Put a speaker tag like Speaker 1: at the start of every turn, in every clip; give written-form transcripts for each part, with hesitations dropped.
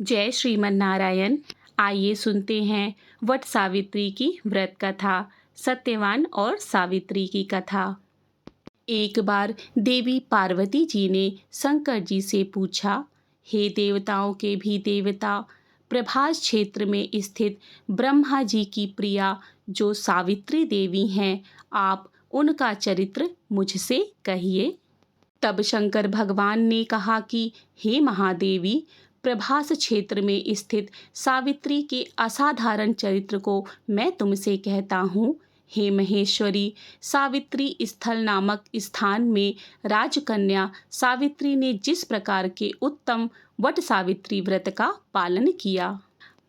Speaker 1: जय श्रीमन नारायण। आइए सुनते हैं वट सावित्री की व्रत कथा, सत्यवान और सावित्री की कथा। एक बार देवी पार्वती जी ने शंकर जी से पूछा, हे देवताओं के भी देवता, प्रभास क्षेत्र में स्थित ब्रह्मा जी की प्रिया जो सावित्री देवी हैं, आप उनका चरित्र मुझसे कहिए। तब शंकर भगवान ने कहा कि हे महादेवी, प्रभास क्षेत्र में स्थित सावित्री के असाधारण चरित्र को मैं तुमसे कहता हूँ। हे महेश्वरी, सावित्री स्थल नामक स्थान में राजकन्या सावित्री ने जिस प्रकार के उत्तम वट सावित्री व्रत का पालन किया।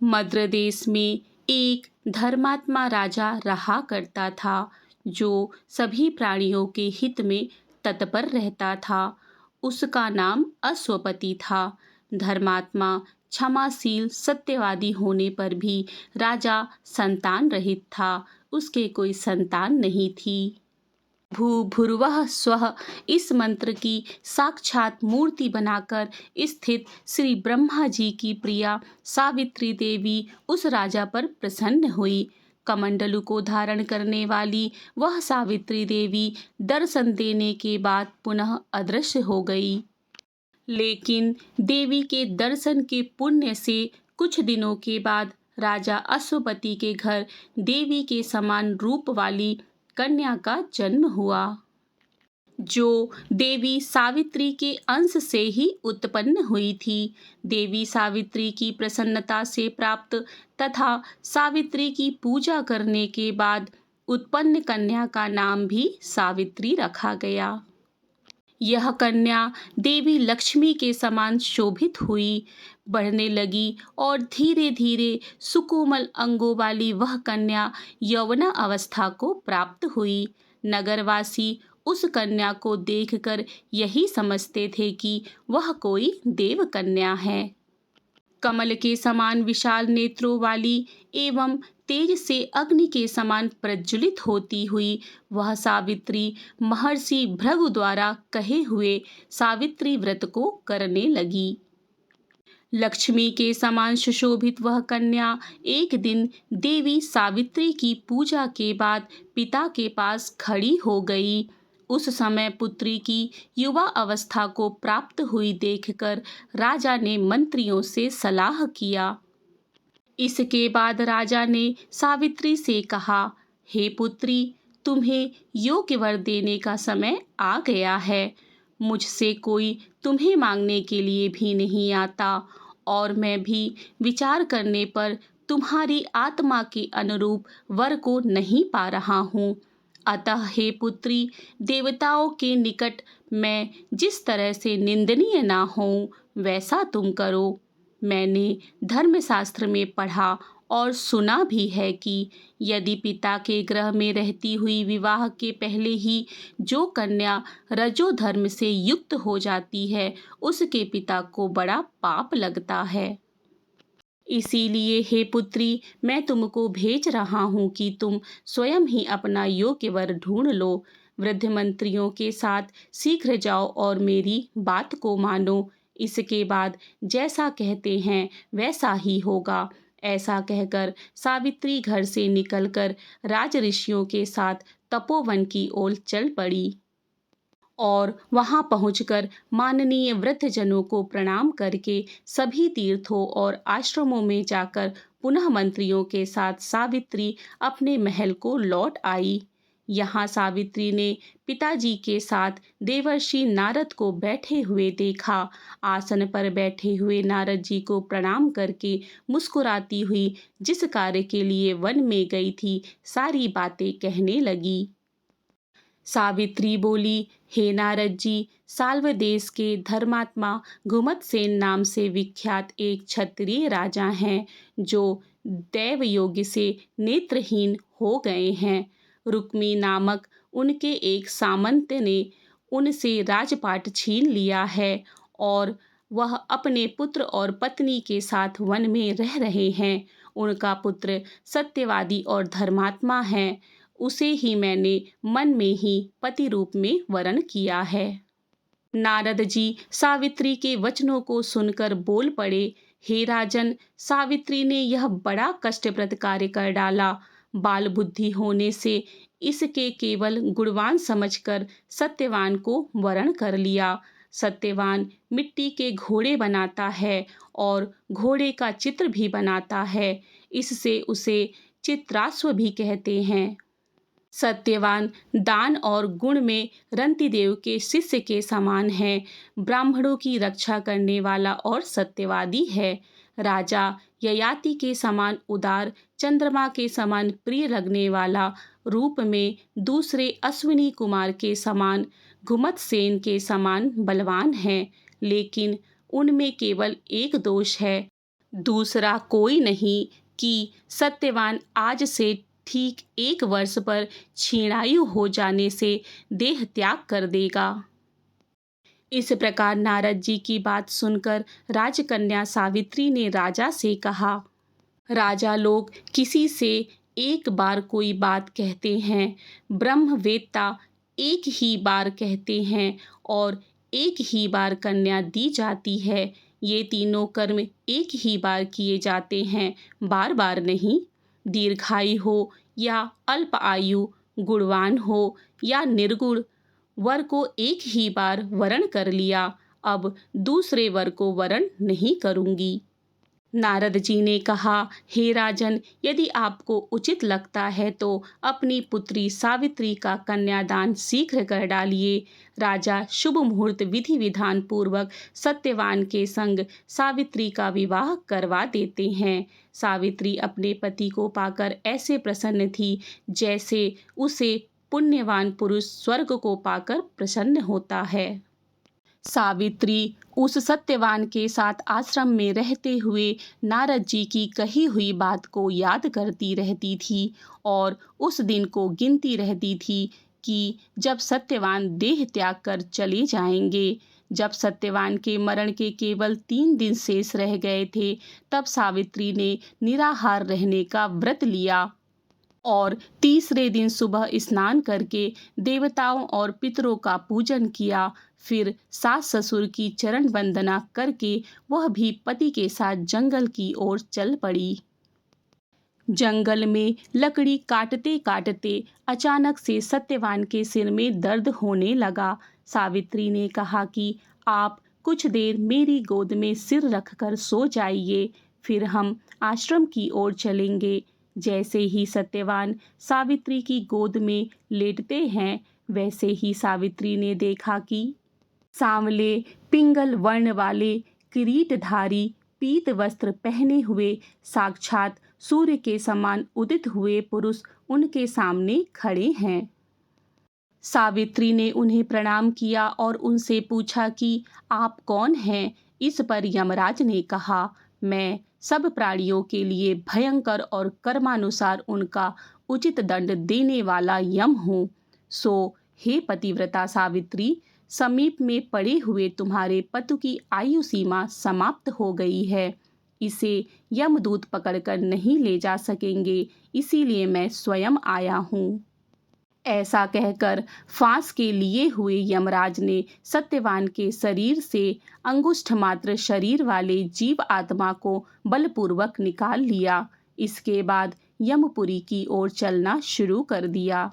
Speaker 1: मद्र देश में एक धर्मात्मा राजा रहा करता था, जो सभी प्राणियों के हित में तत्पर रहता था। उसका नाम अश्वपति था। धर्मात्मा, क्षमाशील, सत्यवादी होने पर भी राजा संतान रहित था। उसके कोई संतान नहीं थी। भूर्भुवः स्वः इस मंत्र की साक्षात मूर्ति बनाकर स्थित श्री ब्रह्मा जी की प्रिया सावित्री देवी उस राजा पर प्रसन्न हुई। कमंडलू को धारण करने वाली वह सावित्री देवी दर्शन देने के बाद पुनः अदृश्य हो गई। लेकिन देवी के दर्शन के पुण्य से कुछ दिनों के बाद राजा अश्वपति के घर देवी के समान रूप वाली कन्या का जन्म हुआ, जो देवी सावित्री के अंश से ही उत्पन्न हुई थी। देवी सावित्री की प्रसन्नता से प्राप्त तथा सावित्री की पूजा करने के बाद उत्पन्न कन्या का नाम भी सावित्री रखा गया। यह कन्या देवी लक्ष्मी के समान शोभित हुई, बढ़ने लगी और धीरे धीरे सुकोमल अंगों वाली वह कन्या यौवना अवस्था को प्राप्त हुई। नगरवासी उस कन्या को देखकर यही समझते थे कि वह कोई देव कन्या है। कमल के समान विशाल नेत्रों वाली एवं तेज से अग्नि के समान प्रज्वलित होती हुई वह सावित्री महर्षि भृगु द्वारा कहे हुए सावित्री व्रत को करने लगी। लक्ष्मी के समान सुशोभित वह कन्या एक दिन देवी सावित्री की पूजा के बाद पिता के पास खड़ी हो गई। उस समय पुत्री की युवा अवस्था को प्राप्त हुई देखकर राजा ने मंत्रियों से सलाह किया। इसके बाद राजा ने सावित्री से कहा, हे पुत्री, तुम्हें योग्य वर देने का समय आ गया है। मुझसे कोई तुम्हें मांगने के लिए भी नहीं आता और मैं भी विचार करने पर तुम्हारी आत्मा के अनुरूप वर को नहीं पा रहा हूँ। अतः हे पुत्री, देवताओं के निकट मैं जिस तरह से निंदनीय ना हूँ वैसा तुम करो। मैंने धर्मशास्त्र में पढ़ा और सुना भी है कि यदि पिता के गृह में रहती हुई विवाह के पहले ही जो कन्या रजो धर्म से युक्त हो जाती है, उसके पिता को बड़ा पाप लगता है। इसीलिए हे पुत्री, मैं तुमको भेज रहा हूँ कि तुम स्वयं ही अपना योग्य वर ढूंढ लो। वृद्ध मंत्रियों के साथ शीघ्र जाओ और मेरी बात को मानो। इसके बाद जैसा कहते हैं वैसा ही होगा। ऐसा कहकर सावित्री घर से निकलकर राज ऋषियों के साथ तपोवन की ओर चल पड़ी और वहां पहुंचकर माननीय वृद्धजनों को प्रणाम करके सभी तीर्थों और आश्रमों में जाकर पुनः मंत्रियों के साथ सावित्री अपने महल को लौट आई। यहाँ सावित्री ने पिताजी के साथ देवर्षि नारद को बैठे हुए देखा। आसन पर बैठे हुए नारद जी को प्रणाम करके मुस्कुराती हुई जिस कार्य के लिए वन में गई थी, सारी बातें कहने लगी। सावित्री बोली, हे नारद जी, साल्व देश के धर्मात्मा घुमतसेन नाम से विख्यात एक क्षत्रिय राजा हैं, जो दैव योग्य से नेत्रहीन हो गए हैं। रुक्मी नामक उनके एक सामंत ने उनसे राजपाट छीन लिया है और वह अपने पुत्र और पत्नी के साथ वन में रह रहे हैं। उनका पुत्र सत्यवादी और धर्मात्मा है। उसे ही मैंने मन में ही पति रूप में वरण किया है। नारद जी सावित्री के वचनों को सुनकर बोल पड़े, हे राजन, सावित्री ने यह बड़ा कष्टप्रद कार्य कर डाला। बाल बुद्धि होने से इसके केवल गुणवान समझकर सत्यवान को वरण कर लिया। सत्यवान मिट्टी के घोड़े बनाता है और घोड़े का चित्र भी बनाता है, इससे उसे चित्राश्व भी कहते हैं। सत्यवान दान और गुण में रंतिदेव के शिष्य के समान है, ब्राह्मणों की रक्षा करने वाला और सत्यवादी है। राजा ययाति के समान उदार, चंद्रमा के समान प्रिय लगने वाला, रूप में दूसरे अश्विनी कुमार के समान, घुमत सेन के समान बलवान है, लेकिन उनमें केवल एक दोष है, दूसरा कोई नहीं, कि सत्यवान आज से ठीक 1 वर्ष पर क्षीणायु हो जाने से देह त्याग कर देगा। इस प्रकार नारद जी की बात सुनकर राजकन्या सावित्री ने राजा से कहा, राजा लोग किसी से एक बार कोई बात कहते हैं, ब्रह्मवेत्ता एक ही बार कहते हैं और एक ही बार कन्या दी जाती है। ये तीनों कर्म एक ही बार किए जाते हैं, बार बार नहीं। दीर्घायु हो या अल्प आयु, गुणवान हो या निर्गुण, वर को एक ही बार वरण कर लिया, अब दूसरे वर को वरण नहीं करूंगी। नारद जी ने कहा, हे राजन, यदि आपको उचित लगता है तो अपनी पुत्री सावित्री का कन्यादान शीघ्र कर डालिए। राजा शुभ मुहूर्त विधि विधान पूर्वक सत्यवान के संग सावित्री का विवाह करवा देते हैं। सावित्री अपने पति को पाकर ऐसे प्रसन्न थी जैसे उसे पुण्यवान पुरुष स्वर्ग को पाकर प्रसन्न होता है। सावित्री उस सत्यवान के साथ आश्रम में रहते हुए नारद जी की कही हुई बात को याद करती रहती थी और उस दिन को गिनती रहती थी कि जब सत्यवान देह त्याग कर चले जाएंगे। जब सत्यवान के मरण के केवल 3 दिन शेष रह गए थे, तब सावित्री ने निराहार रहने का व्रत लिया और तीसरे दिन सुबह स्नान करके देवताओं और पितरों का पूजन किया। फिर सास ससुर की चरण वंदना करके वह भी पति के साथ जंगल की ओर चल पड़ी। जंगल में लकड़ी काटते काटते अचानक से सत्यवान के सिर में दर्द होने लगा। सावित्री ने कहा कि आप कुछ देर मेरी गोद में सिर रखकर सो जाइए, फिर हम आश्रम की ओर चलेंगे। जैसे ही सत्यवान सावित्री की गोद में लेटते हैं, वैसे ही सावित्री ने देखा कि सांवले पिंगल वर्ण वाले किरीटधारी पीत वस्त्र पहने हुए साक्षात सूर्य के समान उदित हुए पुरुष उनके सामने खड़े हैं। सावित्री ने उन्हें प्रणाम किया और उनसे पूछा कि आप कौन हैं। इस पर यमराज ने कहा, मैं सब प्राणियों के लिए भयंकर और कर्मानुसार उनका उचित दंड देने वाला यम हूँ। सो हे पतिव्रता सावित्री, समीप में पड़े हुए तुम्हारे पति की आयु सीमा समाप्त हो गई है, इसे यमदूत पकड़कर नहीं ले जा सकेंगे, इसीलिए मैं स्वयं आया हूँ। ऐसा कहकर फांस के लिए हुए यमराज ने सत्यवान के शरीर से अंगुष्ठ मात्र शरीर वाले जीव आत्मा को बलपूर्वक निकाल लिया। इसके बाद यमपुरी की ओर चलना शुरू कर दिया।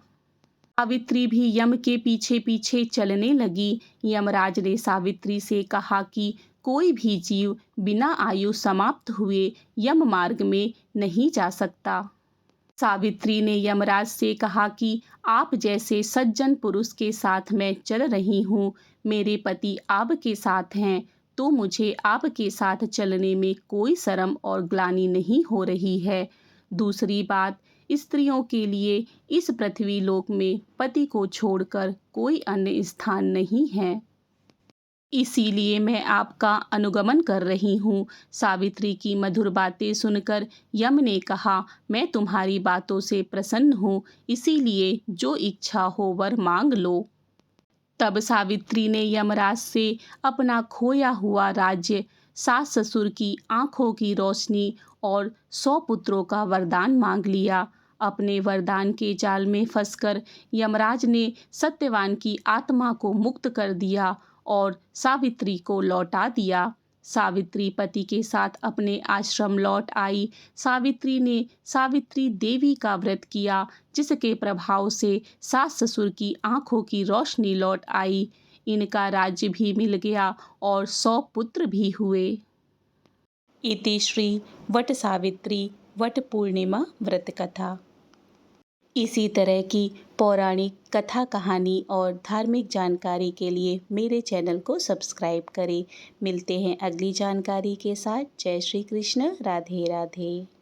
Speaker 1: सावित्री भी यम के पीछे पीछे चलने लगी। यमराज ने सावित्री से कहा कि कोई भी जीव बिना आयु समाप्त हुए यम मार्ग में नहीं जा सकता। सावित्री ने यमराज से कहा कि आप जैसे सज्जन पुरुष के साथ मैं चल रही हूँ, मेरे पति आपके साथ हैं, तो मुझे आपके साथ चलने में कोई शर्म और ग्लानि नहीं हो रही है। दूसरी बात, स्त्रियों के लिए इस पृथ्वी लोक में पति को छोड़कर कोई अन्य स्थान नहीं है, इसीलिए मैं आपका अनुगमन कर रही हूँ। सावित्री की मधुर बातें सुनकर यम ने कहा, मैं तुम्हारी बातों से प्रसन्न हूँ, इसीलिए जो इच्छा हो वर मांग लो। तब सावित्री ने यमराज से अपना खोया हुआ राज्य, सास ससुर की आंखों की रोशनी और 100 पुत्रों का वरदान मांग लिया। अपने वरदान के जाल में फंसकर यमराज ने सत्यवान की आत्मा को मुक्त कर दिया और सावित्री को लौटा दिया। सावित्री पति के साथ अपने आश्रम लौट आई। सावित्री ने सावित्री देवी का व्रत किया, जिसके प्रभाव से सास ससुर की आंखों की रोशनी लौट आई। इनका राज्य भी मिल गया और 100 पुत्र भी हुए। इति श्री वट सावित्री वट पूर्णिमा व्रत कथा। इसी तरह की पौराणिक कथा कहानी और धार्मिक जानकारी के लिए मेरे चैनल को सब्सक्राइब करें। मिलते हैं अगली जानकारी के साथ। जय श्री कृष्ण। राधे राधे।